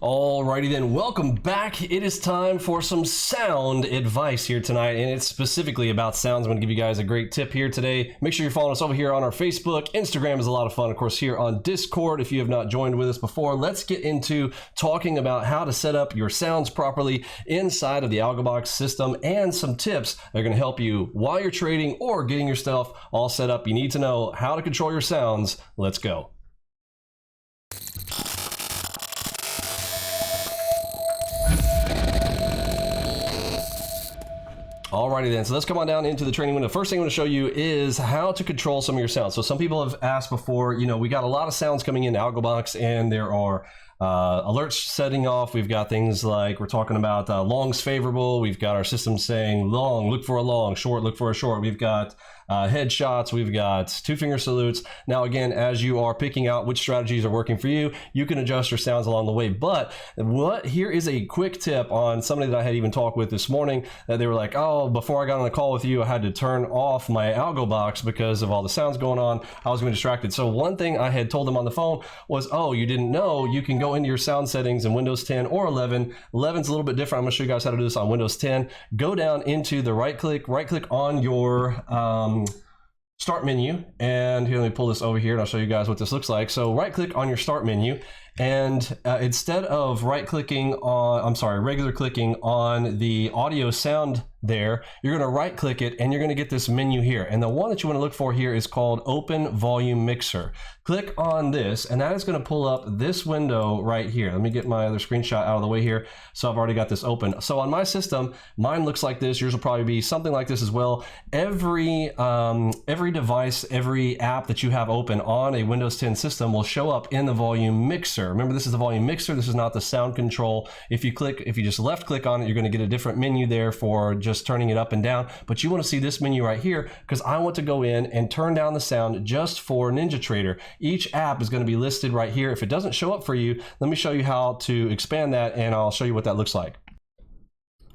Alrighty then, welcome back. It is time for some sound advice here tonight, and it's specifically about sounds. I'm going to give you guys a great tip here today. Make sure you're following us over here on our Facebook. Instagram is a lot of fun, of course, here on Discord. If you have not joined with us before, let's get into talking about how to set up your sounds properly inside of the AlgoBox system and some tips that are going to help you while you're trading or getting your stuff all set up. You need to know how to control your sounds. Let's go. Alrighty then, so let's come on down into the training window. First thing I'm going to show you is how to control some of your sounds. So some people have asked before, we got a lot of sounds coming in AlgoBox, and there are alerts setting off. We've got things like we're talking about longs favorable. We've got our system saying long, look for a long, short, look for a short. We've got headshots, we've got two-finger salutes. Now again, as you are picking out which strategies are working for you, you can adjust your sounds along the way. But here is a quick tip on somebody that I had even talked with this morning, that they were like, oh, before I got on a call with you, I had to turn off my AlgoBox because of all the sounds going on. I was getting distracted. So one thing I had told them on the phone was, oh, you didn't know, you can go into your sound settings in Windows 10 or 11. 11's a little bit different. I'm gonna show you guys how to do this on Windows 10. Go down into the right click on your start menu, and here, let me pull this over here and I'll show you guys what this looks like. So right click on your start menu, and instead of regular clicking on the audio sound there, you're going to right click it and you're going to get this menu here. And the one that you want to look for here is called Open Volume Mixer. Click on this and that is going to pull up this window right here. Let me get my other screenshot out of the way here. So I've already got this open. So on my system, mine looks like this. Yours will probably be something like this as well. Every device, every app that you have open on a Windows 10 system will show up in the volume mixer. Remember, this is the volume mixer. This is not the sound control. If you just left click on it, you're going to get a different menu there for just turning it up and down. But you want to see this menu right here because I want to go in and turn down the sound just for NinjaTrader. Each app is going to be listed right here. If it doesn't show up for you, let me show you how to expand that, and I'll show you what that looks like.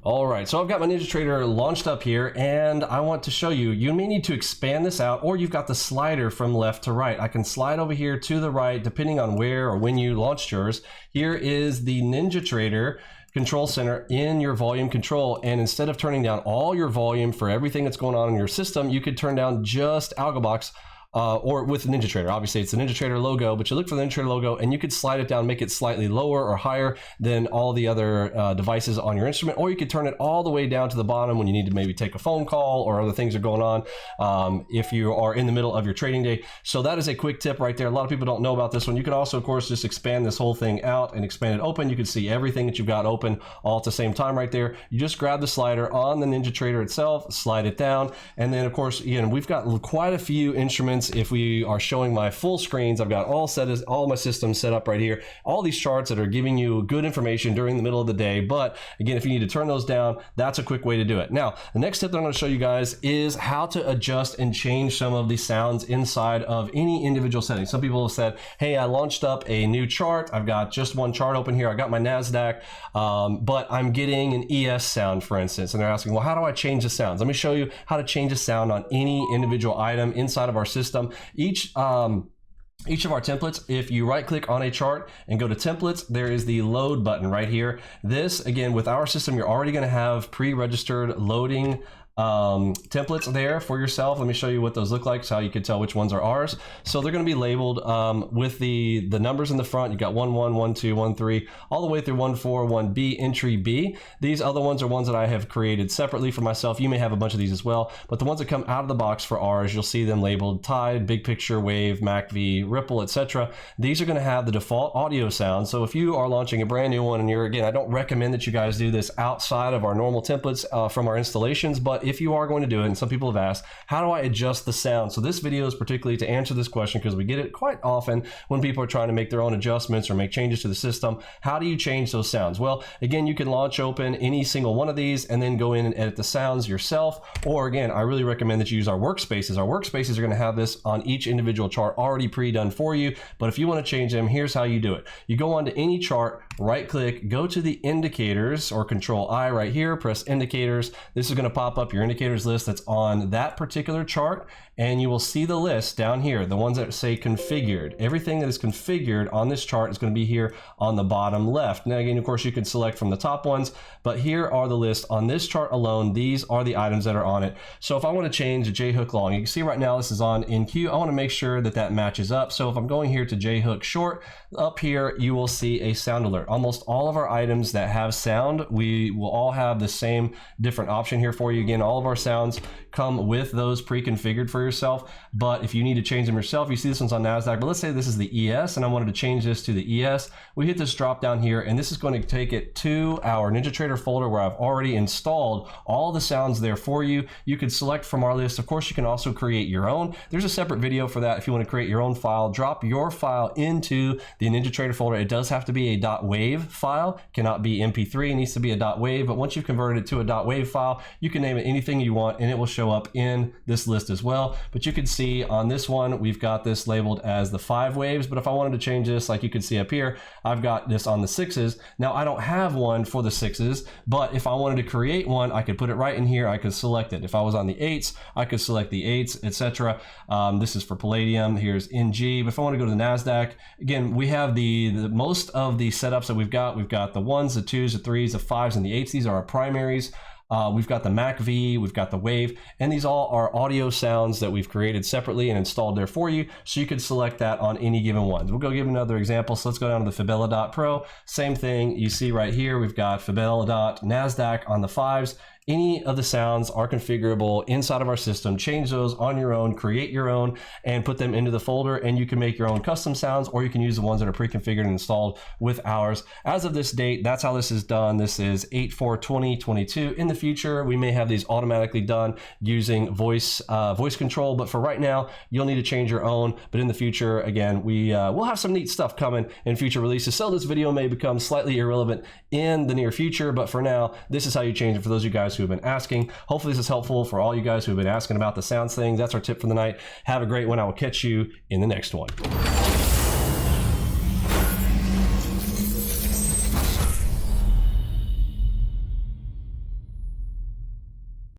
All right, so I've got my NinjaTrader launched up here, and I want to show you, you may need to expand this out, or you've got the slider from left to right. I can slide over here to the right, depending on where or when you launched yours. Here is the NinjaTrader Control Center in your volume control, and instead of turning down all your volume for everything that's going on in your system, you could turn down just AlgoBox. Or with NinjaTrader. Obviously it's the NinjaTrader logo, but you look for the NinjaTrader logo and you could slide it down, make it slightly lower or higher than all the other devices on your instrument, or you could turn it all the way down to the bottom when you need to maybe take a phone call or other things are going on if you are in the middle of your trading day. So that is a quick tip right there. A lot of people don't know about this one. You can also, of course, just expand this whole thing out and expand it open. You can see everything that you've got open all at the same time right there. You just grab the slider on the NinjaTrader itself, slide it down, and then of course, again, we've got quite a few instruments. If we are showing my full screens, I've got all my systems set up right here, all these charts that are giving you good information during the middle of the day. But again, if you need to turn those down, that's a quick way to do it. Now, the next tip that I'm going to show you guys is how to adjust and change some of the sounds inside of any individual setting. Some people have said, hey, I launched up a new chart. I've got just one chart open here. I got my NASDAQ, but I'm getting an ES sound, for instance. And they're asking, well, how do I change the sounds? Let me show you how to change the sound on any individual item inside of our system. Each of our templates, if you right click on a chart and go to templates, there is the load button right here. This, again, with our system, you're already going to have pre-registered loading templates there for yourself. Let me show you what those look like, so how you can tell which ones are ours. So they're going to be labeled with the numbers in the front. You got 1, 1, 1, 2, 1, 3, all the way through 1, 4, 1B, entry B. These other ones are ones that I have created separately for myself. You may have a bunch of these as well, but the ones that come out of the box for ours, you'll see them labeled Tide, Big Picture, Wave, MACV, Ripple, etc. These are going to have the default audio sound. So if you are launching a brand new one, and again, I don't recommend that you guys do this outside of our normal templates from our installations, but if you are going to do it, and some people have asked, how do I adjust the sound? So this video is particularly to answer this question, because we get it quite often when people are trying to make their own adjustments or make changes to the system. How do you change those sounds? Well, again, you can launch open any single one of these and then go in and edit the sounds yourself. Or again, I really recommend that you use our workspaces. Our workspaces are going to have this on each individual chart already pre-done for you. But if you want to change them, here's how you do it. You go onto any chart, right click, go to the indicators or Control I right here, press indicators. This is going to pop up up your indicators list that's on that particular chart, and you will see the list down here, the ones that say configured. Everything that is configured on this chart is going to be here on the bottom left. Now again, of course, you can select from the top ones, but here are the list on this chart alone. These are the items that are on it. So if I want to change a J-hook long, you can see right now this is on NQ. I want to make sure that that matches up. So if I'm going here to J-hook short, up here you will see a sound alert. Almost all of our items that have sound, we will all have the same different option here for you. Again, all of our sounds come with those pre-configured for yourself, but if you need to change them yourself, you see this one's on NASDAQ, but let's say this is the ES and I wanted to change this to the ES. We hit this drop down here, and this is going to take it to our NinjaTrader folder where I've already installed all the sounds there for you. You could select from our list. Of course, you can also create your own. There's a separate video for that if you want to create your own file. Drop your file into the NinjaTrader folder. It does have to be a .wav file, cannot be MP3, it needs to be a .wav, but once you've converted it to a .wav file, you can name it anything you want and it will show up in this list as well. But you can see on this one, we've got this labeled as the 5 waves, but if I wanted to change this, like you can see up here, I've got this on the 6s. Now I don't have one for the 6s, but if I wanted to create one, I could put it right in here, I could select it. If I was on the 8s, I could select the 8s, etc. This is for Palladium, here's NG, but if I want to go to the NASDAQ, again, we have the most of the setups that we've got the 1s, the 2s, the 3s, the 5s, and the 8s. These are our primaries. We've got the MAC-V, we've got the Wave, and these all are audio sounds that we've created separately and installed there for you, so you could select that on any given ones. We'll go give another example. So let's go down to the Fibella.pro. Same thing you see right here. We've got Fibella.NASDAQ on the 5s. Any of the sounds are configurable inside of our system. Change those on your own, create your own, and put them into the folder, and you can make your own custom sounds, or you can use the ones that are pre-configured and installed with ours. As of this date, that's how this is done. This is 8/4/2022. In the future, we may have these automatically done using voice control, but for right now, you'll need to change your own. But in the future, again, we'll have some neat stuff coming in future releases. So this video may become slightly irrelevant in the near future, but for now, this is how you change it for those of you guys who have been asking. Hopefully this is helpful for all you guys who have been asking about the sounds things. That's our tip for the night. Have a great one. I will catch you in the next one.